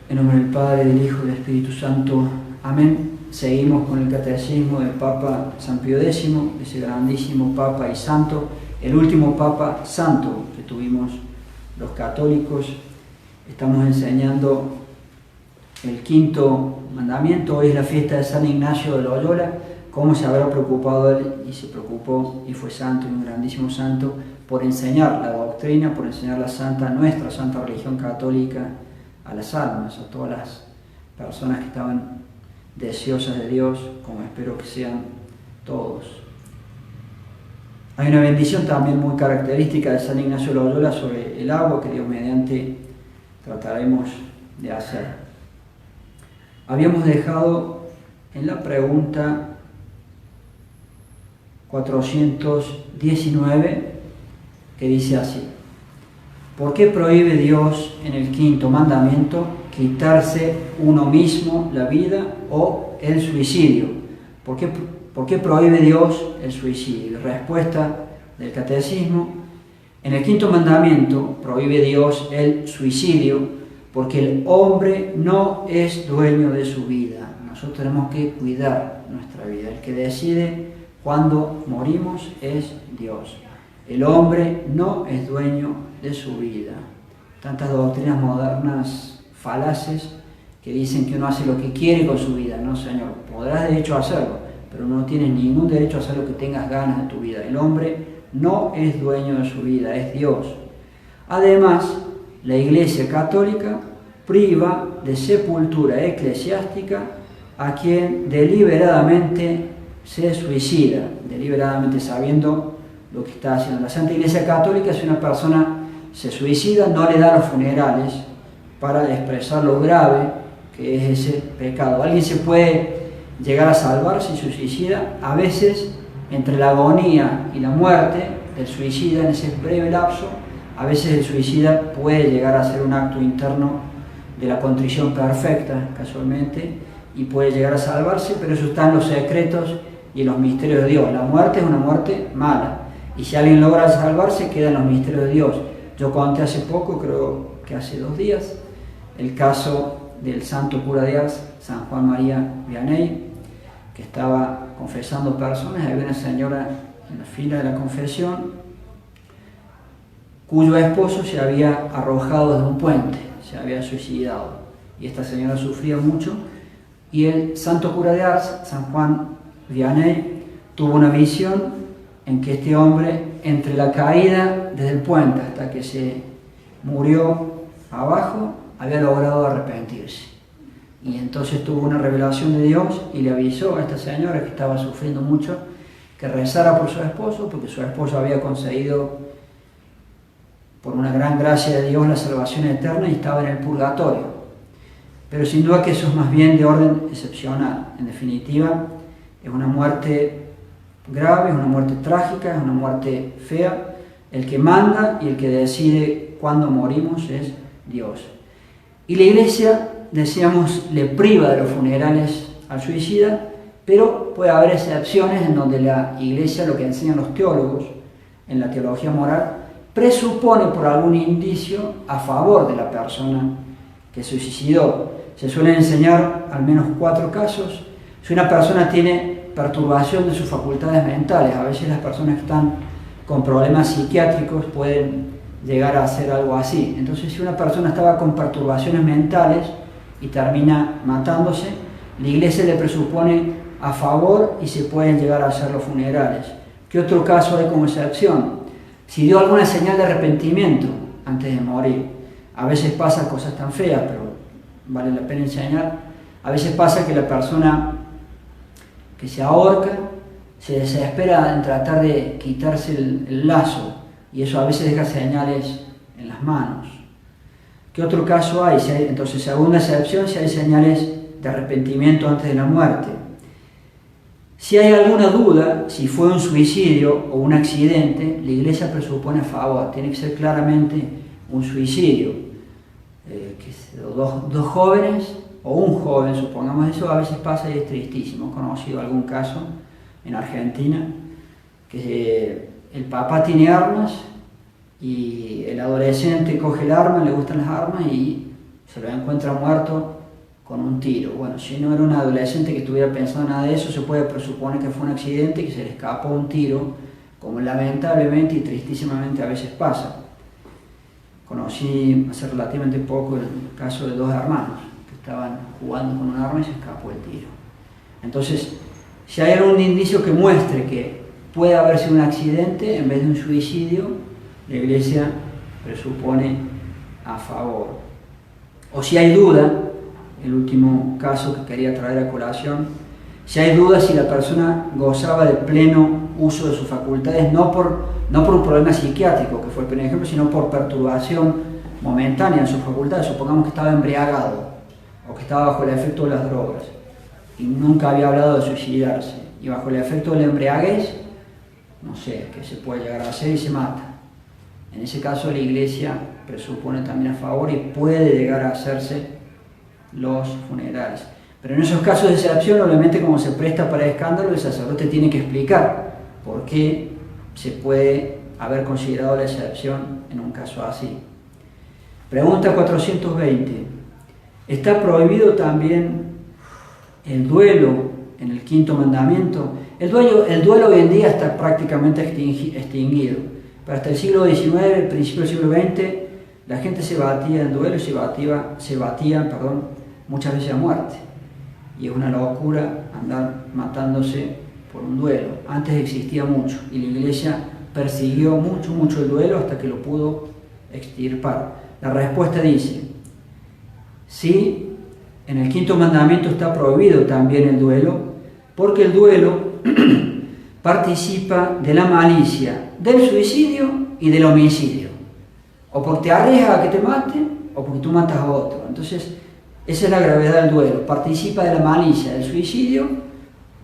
En nombre del Padre, del Hijo y del Espíritu Santo. Amén. Seguimos con el catecismo del Papa San Pío X, ese grandísimo Papa y Santo, el último Papa Santo que tuvimos los católicos. Estamos enseñando el quinto mandamiento. Hoy es la fiesta de San Ignacio de Loyola. Cómo se habrá preocupado él, y se preocupó y fue santo, y un grandísimo santo, por enseñar la doctrina, por enseñar nuestra santa religión católica a las almas, a todas las personas que estaban deseosas de Dios, como espero que sean todos. Hay una bendición también muy característica de San Ignacio de Loyola sobre el agua, que Dios mediante trataremos de hacer. Habíamos dejado en la pregunta 419, que dice así: ¿por qué prohíbe Dios en el quinto mandamiento quitarse uno mismo la vida o el suicidio? ¿Por qué prohíbe Dios el suicidio? Respuesta del catecismo: en el quinto mandamiento prohíbe Dios el suicidio porque el hombre no es dueño de su vida. Nosotros tenemos que cuidar nuestra vida. El que decide cuándo morimos es Dios. El hombre no es dueño de su vida. Tantas doctrinas modernas falaces que dicen que uno hace lo que quiere con su vida. No, Señor, podrás de hecho hacerlo, pero no tienes ningún derecho a hacer lo que tengas ganas de tu vida. El hombre no es dueño de su vida, es Dios. Además, la Iglesia Católica priva de sepultura eclesiástica a quien deliberadamente se suicida, deliberadamente sabiendo lo que está haciendo. La Santa Iglesia Católica, si una persona se suicida, no le da los funerales para expresar lo grave que es ese pecado. Alguien se puede llegar a salvar si se suicida. A veces, entre la agonía y la muerte del suicida, en ese breve lapso, a veces el suicida puede llegar a hacer un acto interno de la contrición perfecta, casualmente, y puede llegar a salvarse, pero eso está en los secretos y en los misterios de Dios. La muerte es una muerte mala, y si alguien logra salvarse, queda en los misterios de Dios. Yo conté hace poco, creo que hace 2 días, el caso del santo cura de Ars, San Juan María Vianney, que estaba confesando personas. Había una señora en la fila de la confesión cuyo esposo se había arrojado de un puente, se había suicidado, y esta señora sufría mucho, y el santo cura de Ars, San Juan Vianney, tuvo una visión en que este hombre, entre la caída desde el puente hasta que se murió abajo, había logrado arrepentirse. Y entonces tuvo una revelación de Dios y le avisó a esta señora, que estaba sufriendo mucho, que rezara por su esposo, porque su esposo había conseguido, por una gran gracia de Dios, la salvación eterna y estaba en el purgatorio. Pero sin duda que eso es más bien de orden excepcional. En definitiva, es una muerte grave, es una muerte trágica, es una muerte fea. El que manda y el que decide cuándo morimos es Dios. Y la Iglesia, decíamos, le priva de los funerales al suicida, pero puede haber excepciones en donde la Iglesia, lo que enseñan los teólogos en la teología moral, presupone por algún indicio a favor de la persona que se suicidó. Se suelen enseñar al menos 4 casos. Si una persona tiene perturbación de sus facultades mentales, a veces las personas que están con problemas psiquiátricos pueden llegar a hacer algo así. Entonces, si una persona estaba con perturbaciones mentales y termina matándose, la Iglesia le presupone a favor y se pueden llegar a hacer los funerales. ¿Qué otro caso hay como excepción? Si dio alguna señal de arrepentimiento antes de morir. A veces pasa cosas tan feas, pero vale la pena enseñar. A veces pasa que la persona que se ahorca se desespera en tratar de quitarse el lazo, y eso a veces deja señales en las manos. ¿Qué otro caso hay? Entonces, segunda excepción, si hay señales de arrepentimiento antes de la muerte. Si hay alguna duda, si fue un suicidio o un accidente, la Iglesia presupone a favor. Tiene que ser claramente un suicidio. Dos jóvenes o un joven, supongamos, eso a veces pasa y es tristísimo. He conocido algún caso en Argentina que el papá tiene armas y el adolescente coge el arma, le gustan las armas y se lo encuentra muerto con un tiro. Bueno, si no era un adolescente que estuviera pensando nada de eso, se puede presuponer que fue un accidente y que se le escapó un tiro, como lamentablemente y tristísimamente a veces pasa. Conocí hace relativamente poco el caso de dos hermanos que estaban jugando con un arma y se escapó el tiro. Entonces, si hay algún indicio que muestre que puede haber sido un accidente en vez de un suicidio, la Iglesia presupone a favor. O si hay duda, el último caso que quería traer a colación, si hay duda si la persona gozaba de pleno uso de sus facultades, no por un problema psiquiátrico, que fue el primer ejemplo, sino por perturbación momentánea en sus facultades. Supongamos que estaba embriagado o que estaba bajo el efecto de las drogas y nunca había hablado de suicidarse, y bajo el efecto de la embriaguez, no sé, que se puede llegar a hacer y se mata. En ese caso la Iglesia presupone también a favor y puede llegar a hacerse los funerales. Pero en esos casos de excepción, obviamente, como se presta para escándalo, el sacerdote tiene que explicar por qué se puede haber considerado la excepción en un caso así. Pregunta 420. ¿Está prohibido también el duelo en el quinto mandamiento? El duelo hoy en día está prácticamente extinguido. Pero hasta el siglo XIX, el principio del siglo XX, la gente se batía en duelo y se batía, muchas veces a muerte. Y es una locura andar matándose por un duelo. Antes existía mucho y la Iglesia persiguió mucho el duelo hasta que lo pudo extirpar. La respuesta dice: sí, en el quinto mandamiento está prohibido también el duelo, porque el duelo participa de la malicia, del suicidio y del homicidio. O porque te arriesgas a que te maten, o porque tú matas a otro. Entonces, esa es la gravedad del duelo. Participa de la malicia, del suicidio,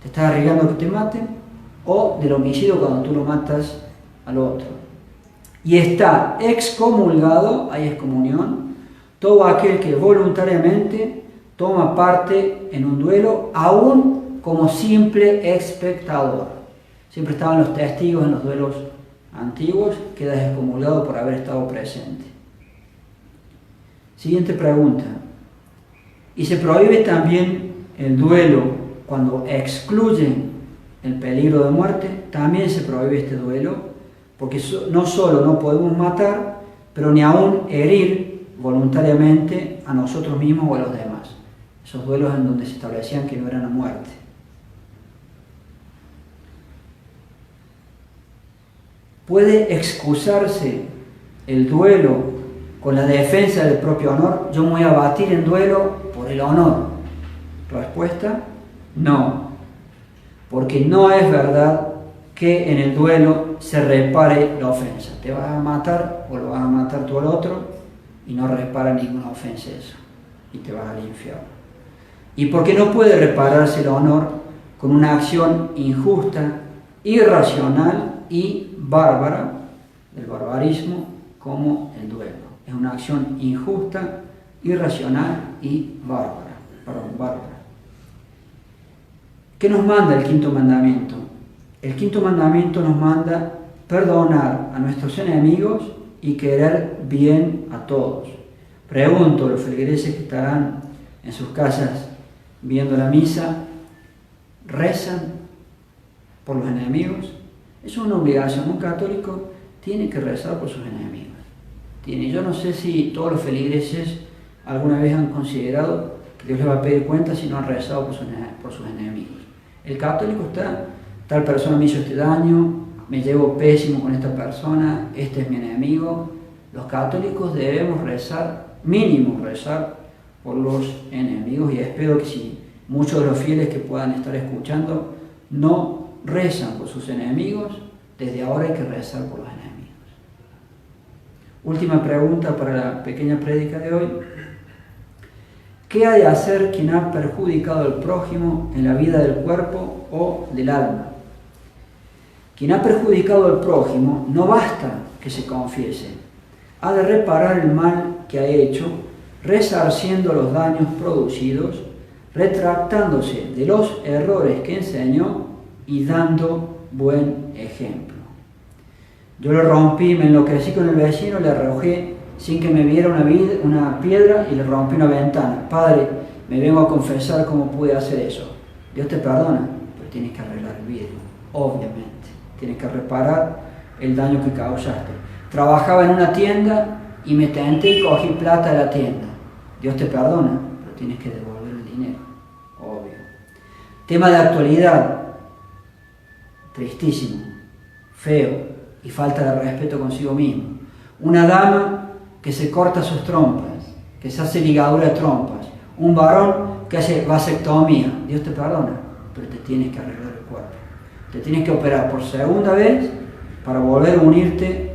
te estás arriesgando a que te maten, o del homicidio cuando tú lo matas al otro. Y está excomulgado, hay excomunión, todo aquel que voluntariamente toma parte en un duelo, aún como simple espectador. Siempre estaban los testigos en los duelos antiguos, quedas excomulgado por haber estado presente. Siguiente pregunta. ¿Y se prohíbe también el duelo cuando excluyen el peligro de muerte? También se prohíbe este duelo, porque no solo no podemos matar, pero ni aún herir voluntariamente a nosotros mismos o a los demás. Esos duelos en donde se establecían que no eran a muerte. ¿Puede excusarse el duelo con la defensa del propio honor? Yo me voy a batir en duelo por el honor. Respuesta: no, porque no es verdad que en el duelo se repare la ofensa. Te vas a matar o lo vas a matar tú al otro y no repara ninguna ofensa eso, y te vas al infierno. Y porque no puede repararse el honor con una acción injusta, irracional y bárbara, el barbarismo, como el duelo. Es una acción injusta, irracional y bárbara. ¿Qué nos manda el quinto mandamiento? El quinto mandamiento nos manda perdonar a nuestros enemigos y querer bien a todos. Pregunto a los feligreses que estarán en sus casas viendo la misa, ¿rezan por los enemigos? Es una obligación. Un católico tiene que rezar por sus enemigos. Yo no sé si todos los feligreses alguna vez han considerado que Dios les va a pedir cuenta si no han rezado por sus enemigos. El católico tal persona me hizo este daño, me llevo pésimo con esta persona, este es mi enemigo. Los católicos debemos rezar, mínimo rezar por los enemigos, y espero que si muchos de los fieles que puedan estar escuchando no rezan por sus enemigos, desde ahora hay que rezar por los enemigos. Última pregunta para la pequeña prédica de hoy. ¿Qué ha de hacer quien ha perjudicado al prójimo en la vida del cuerpo o del alma? Quien ha perjudicado al prójimo no basta que se confiese. Ha de reparar el mal que ha hecho, resarciendo los daños producidos, retractándose de los errores que enseñó y dando buen ejemplo. Yo lo rompí, me enloquecí con el vecino, le arrojé sin que me viera una piedra y le rompí una ventana. Padre, me vengo a confesar cómo pude hacer eso. Dios te perdona, pero tienes que arreglar el vidrio, obviamente. Tienes que reparar el daño que causaste. Trabajaba en una tienda y me tenté y cogí plata de la tienda. Dios te perdona, pero tienes que devolver el dinero, obvio. Tema de actualidad, tristísimo, feo y falta de respeto consigo mismo. Una dama que se corta sus trompas, que se hace ligadura de trompas. Un varón que hace vasectomía. Dios te perdona, pero te tienes que arreglar el cuerpo. Te tienes que operar por segunda vez para volver a unirte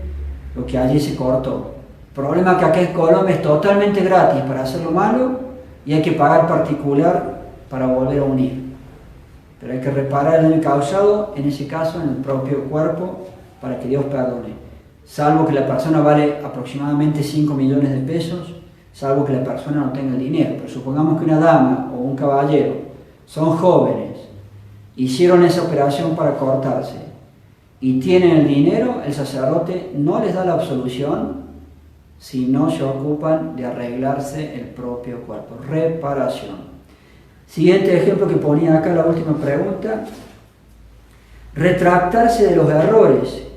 lo que allí se cortó. El problema es que acá en Colombia es totalmente gratis para hacer lo malo y hay que pagar particular para volver a unir. Pero hay que reparar el daño causado, en ese caso, en el propio cuerpo, para que Dios perdone. Salvo que la persona vale aproximadamente 5 millones de pesos, salvo que la persona no tenga el dinero. Pero supongamos que una dama o un caballero son jóvenes, hicieron esa operación para cortarse y tienen el dinero, el sacerdote no les da la absolución si no se ocupan de arreglarse el propio cuerpo. Reparación. Siguiente ejemplo que ponía acá, la última pregunta. Retractarse de los errores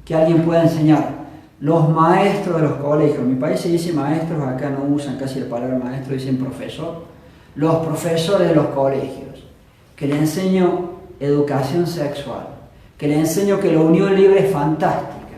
que alguien pueda enseñar. Los maestros de los colegios, en mi país se dice maestros, acá no usan casi la palabra maestro, dicen profesor. Los profesores de los colegios, que le enseño educación sexual, que le enseño que la unión libre es fantástica,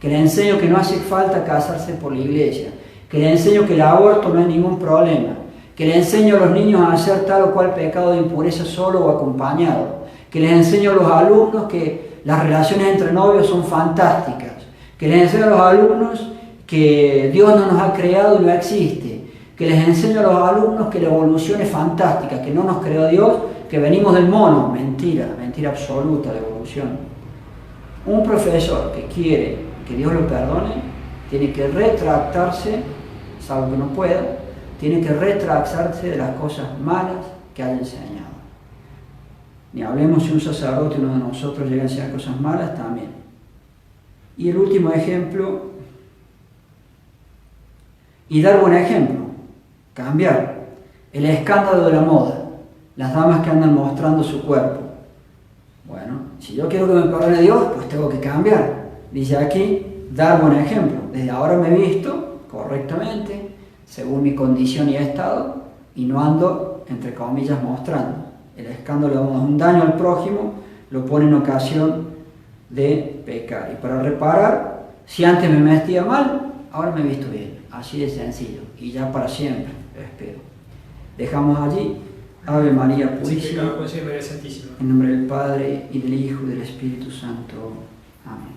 que le enseño que no hace falta casarse por la iglesia, que le enseño que el aborto no es ningún problema, que le enseño a los niños a hacer tal o cual pecado de impureza solo o acompañado, que les enseño a los alumnos que las relaciones entre novios son fantásticas, que les enseño a los alumnos que Dios no nos ha creado y no existe, que les enseño a los alumnos que la evolución es fantástica, que no nos creó Dios, que venimos del mono. Mentira, mentira absoluta la evolución. Un profesor que quiere que Dios lo perdone, tiene que retractarse, salvo que no pueda, tiene que retractarse de las cosas malas que haya enseñado. Ni hablemos si un sacerdote, uno de nosotros, llega a enseñar cosas malas, también. Y el último ejemplo, y dar buen ejemplo, cambiar. El escándalo de la moda, las damas que andan mostrando su cuerpo. Bueno, si yo quiero que me perdone Dios, pues tengo que cambiar. Dice aquí, dar buen ejemplo. Desde ahora me he visto correctamente, según mi condición y estado, y no ando, entre comillas, mostrando. El escándalo de un daño al prójimo lo pone en ocasión de pecar. Y para reparar, si antes me vestía mal, ahora me he visto bien. Así de sencillo. Y ya para siempre, espero. Dejamos allí. Ave María Purísima. En nombre del Padre, y del Hijo, y del Espíritu Santo. Amén.